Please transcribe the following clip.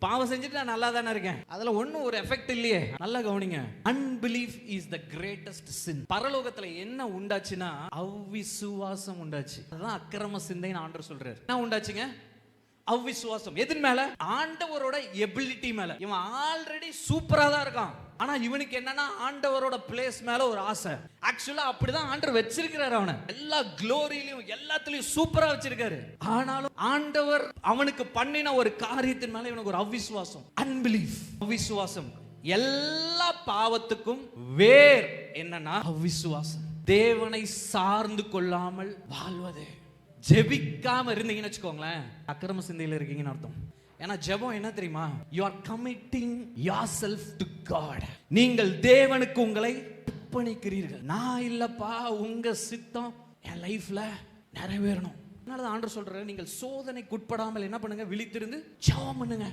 பாவம் செஞ்சுட்டு நான் நல்லா தானே இருக்கேன், அதுல ஒண்ணும் ஒரு எஃபெக்ட் இல்லையே. நல்லா கவனிங்க, அன்பிலீஃப் இஸ் த கிரேட்டஸ்ட் சின். பரலோகத்துல என்ன உண்டாச்சுன்னா அவ்விசுவாசம் உண்டாச்சு. அதுதான் அக்கிரம சிந்தைன்னு ஆண்டவர் சொல்றாரு. என்ன உண்டாச்சுங்க? அவ்விசுவாசம். எதன் மேல? ஆண்டவரோட எபிலிட்டி மேல. இவன் ஆல்ரெடி சூப்பரா தான் இருக்கான், ஆனா இவனுக்கு என்னன்னா ஆண்டவரோட பிளேஸ் மேல ஒரு ஆசை. ஆக்சுவலா அப்படிதான் ஆண்டவர் வச்சிருக்கிறாரு. அவனை எல்லா க்ளோரியிலும் எல்லாத்துலயும் சூப்பரா வச்சிருக்காரு. ஆனாலும் ஆண்டவர் அவனுக்கு பண்ணின ஒரு காரியத்தின் மேல இவனுக்கு ஒரு அவ்விசுவாசம், அன்பிலீஃப். அவ்விசுவாசம் எல்லா பாவத்துக்கும் வேர் என்னன்னா அவ்விசுவாசம். தேவனை சார்ந்து கொள்ளாமல் வாழ்வது. ஜெபிக்காம இருந்தீங்கன்னு வச்சுக்கோங்களேன், அக்கிரம சிந்தையில இருக்கீங்கன்னு அர்த்தம். ஏன்னா ஜெபம் என்ன தெரியுமா? you are committing yourself to God. நீங்கள் தேவனுக்கு உங்களை அர்ப்பணிக்கிறீர்கள். நான் இல்லப்பா, உங்க சித்தம் என் லைஃப்ல நிறைவேறணும். அதனால தான் ஆண்டவர் சொல்றாரு, நீங்கள் சோதனைக்கு உட்படாமல் என்ன பண்ணுங்க? விழித்திருந்து ஜெபம் பண்ணுங்க.